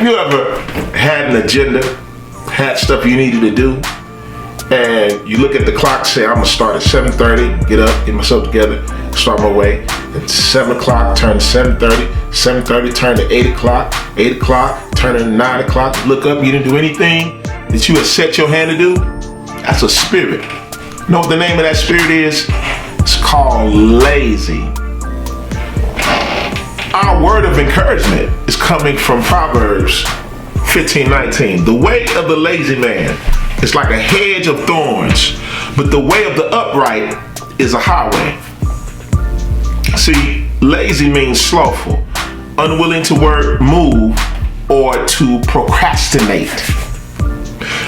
Have you ever had an agenda, had stuff you needed to do, and you look at the clock, say, I'm gonna start at 7:30, get up, get myself together, start my way. At 7 o'clock, turn to 7:30, 7:30, turn to 8 o'clock, 8 o'clock, turn to 9 o'clock, look up, you didn't do anything that you had set your hand to do. That's a spirit. You know what the name of that spirit is? It's called lazy. Our word of encouragement is coming from Proverbs 15:19. The way of the lazy man is like a hedge of thorns, but the way of the upright is a highway. See, lazy means slothful, unwilling to move, or to procrastinate.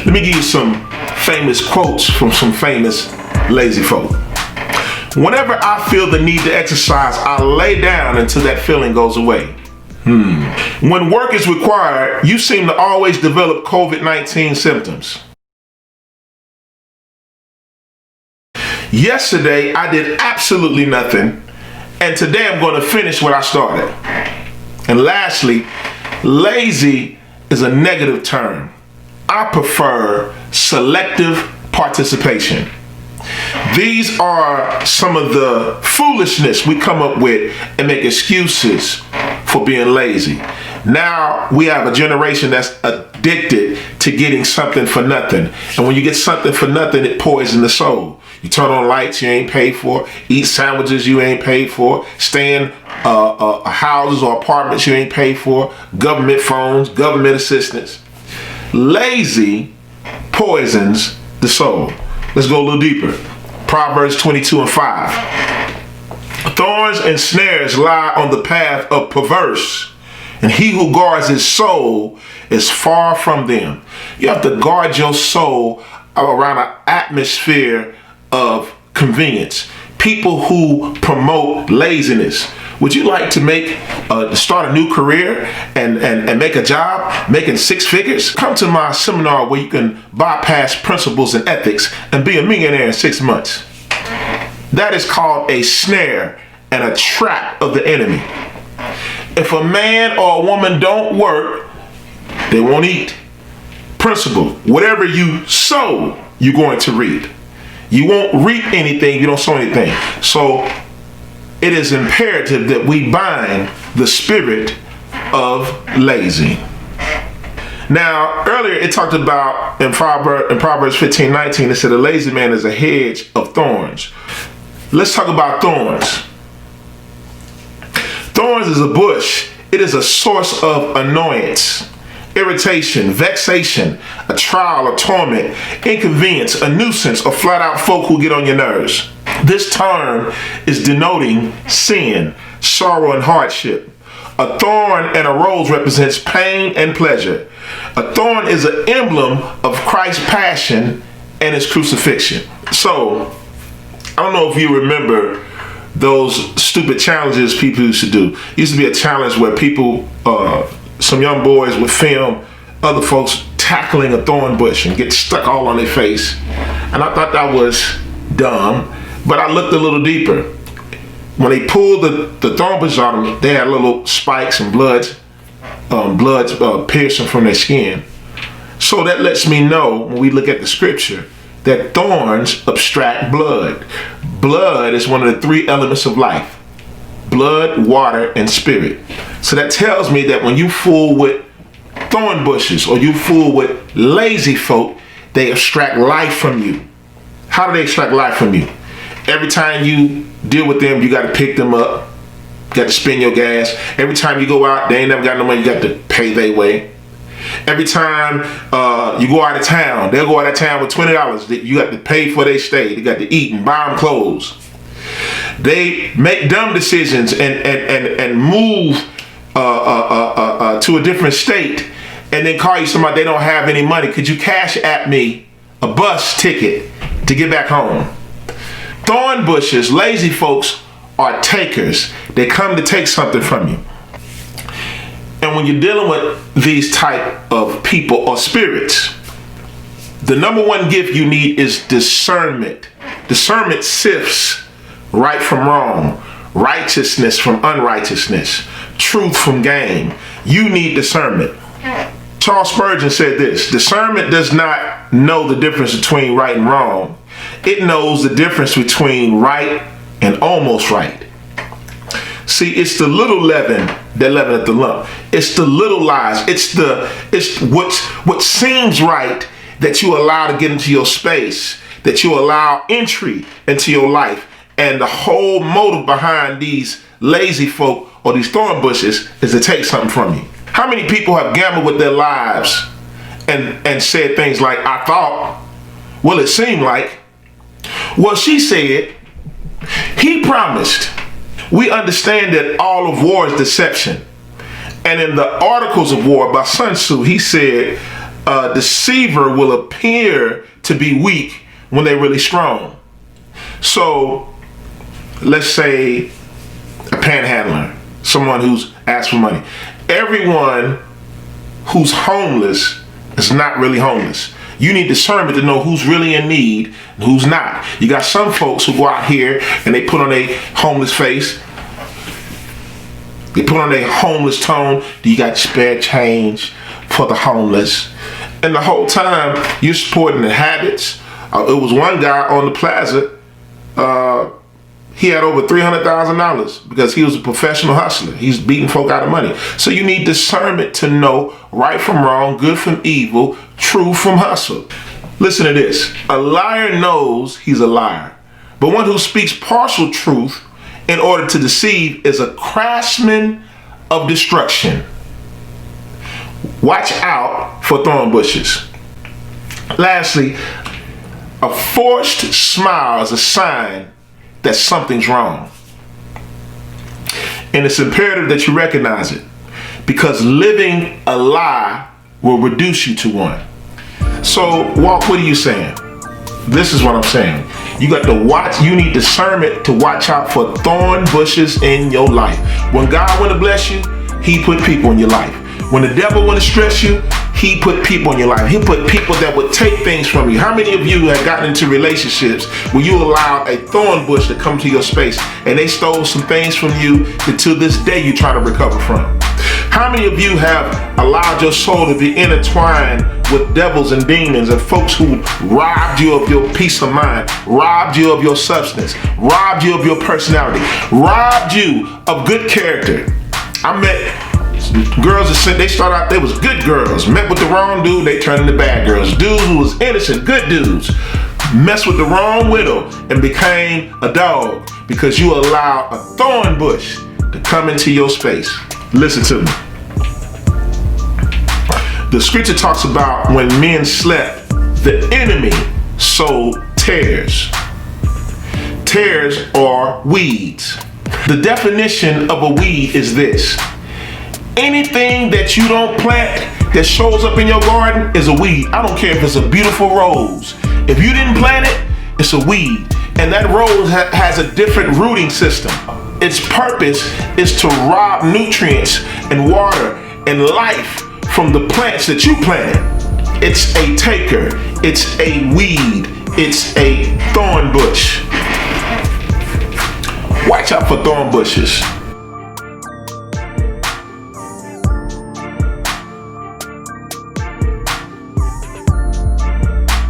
Let me give you some famous quotes from some famous lazy folk. Whenever I feel the need to exercise, I lay down until that feeling goes away. When work is required, you seem to always develop COVID-19 symptoms. Yesterday, I did absolutely nothing, and today I'm going to finish what I started. And lastly, lazy is a negative term. I prefer selective participation. These are some of the foolishness we come up with and make excuses for being lazy. Now we have a generation that's addicted to getting something for nothing. And when you get something for nothing, it poisons the soul. You turn on lights you ain't paid for, eat sandwiches you ain't paid for, stay in houses or apartments you ain't paid for, government phones, government assistance. Lazy poisons the soul. Let's go a little deeper. Proverbs 22:5. Thorns and snares lie on the path of perverse, and he who guards his soul is far from them. You have to guard your soul around an atmosphere of convenience. People who promote laziness. Would you like to start a new career and make a job making 6 figures? Come to my seminar where you can bypass principles and ethics and be a millionaire in 6 months. That is called a snare and a trap of the enemy. If a man or a woman don't work, they won't eat. Principle, whatever you sow, you're going to reap. You won't reap anything if you don't sow anything. So it is imperative that we bind the spirit of lazy. Now, earlier it talked about in Proverbs 15:19, it said a lazy man is a hedge of thorns. Let's talk about thorns. Thorns is a bush. It is a source of annoyance, irritation, vexation, a trial, a torment, inconvenience, a nuisance, or flat out folk who get on your nerves. This term is denoting sin, sorrow, and hardship. A thorn and a rose represents pain and pleasure. A thorn is an emblem of Christ's passion and his crucifixion. So, I don't know if you remember those stupid challenges people used to do. It used to be a challenge where people, some young boys would film other folks tackling a thorn bush and get stuck all on their face. And I thought that was dumb, but I looked a little deeper. When they pulled the thorn bush on them, they had little spikes and bloods piercing from their skin. So that lets me know, when we look at the scripture, that thorns abstract blood. Blood is one of the 3 elements of life: blood, water, and spirit. So that tells me that when you fool with thorn bushes or you fool with lazy folk, they extract life from you. How do they extract life from you? Every time you deal with them, you got to pick them up, got to spend your gas. Every time you go out, they ain't never got no money, you got to pay their way. Every time you go out of town, they'll go out of town with $20. You got to pay for their stay. They got to eat and buy them clothes. They make dumb decisions and move to a different state and then call you somebody they don't have any money. Could you cash app me a bus ticket to get back home? Thorn bushes, lazy folks, are takers. They come to take something from you. And when you're dealing with these type of people or spirits, the number one gift you need is discernment. Discernment sifts right from wrong, righteousness from unrighteousness, truth from game. You need discernment. Charles Spurgeon said this: discernment does not know the difference between right and wrong. It knows the difference between right and almost right. See, it's the little leaven that leaveneth the lump. It's the little lies. It's what seems right that you allow to get into your space, that you allow entry into your life. And the whole motive behind these lazy folk or these thorn bushes is to take something from you. How many people have gambled with their lives and said things like, I thought, well, it seemed like, well, she said, he promised. We understand that all of war is deception. And in the Articles of War by Sun Tzu, he said, a deceiver will appear to be weak when they're really strong. So let's say a panhandler, someone who's asked for money. Everyone who's homeless is not really homeless. You need discernment to know who's really in need and who's not. You got some folks who go out here and they put on a homeless face. They put on a homeless tone. You got spare change for the homeless. And the whole time you're supporting the habits. It was one guy on the plaza. He had over $300,000 because he was a professional hustler. He's beating folk out of money. So you need discernment to know right from wrong, good from evil, true from hustle. Listen to this. A liar knows he's a liar, but one who speaks partial truth in order to deceive is a craftsman of destruction. Watch out for thorn bushes. Lastly, a forced smile is a sign that something's wrong. And it's imperative that you recognize it, because living a lie will reduce you to one. So, Walt, what are you saying? This is what I'm saying. You got to watch, you need discernment to watch out for thorn bushes in your life. When God want to bless you, he put people in your life. When the devil want to stress you, he put people in your life. He put people that would take things from you. How many of you have gotten into relationships where you allowed a thorn bush to come to your space and they stole some things from you that to this day you try to recover from? How many of you have allowed your soul to be intertwined with devils and demons and folks who robbed you of your peace of mind, robbed you of your substance, robbed you of your personality, robbed you of good character? I met girls that said they started out, they was good girls, met with the wrong dude, they turned into bad girls. Dudes who was innocent, good dudes, messed with the wrong widow and became a dog because you allowed a thorn bush to come into your space. Listen to me. The scripture talks about when men slept, the enemy sowed tares. Tares are weeds. The definition of a weed is this: anything that you don't plant that shows up in your garden is a weed. I don't care if it's a beautiful rose. If you didn't plant it, it's a weed. And that rose has a different rooting system. Its purpose is to rob nutrients and water and life from the plants that you planted. It's a taker. It's a weed. It's a thorn bush. Watch out for thorn bushes.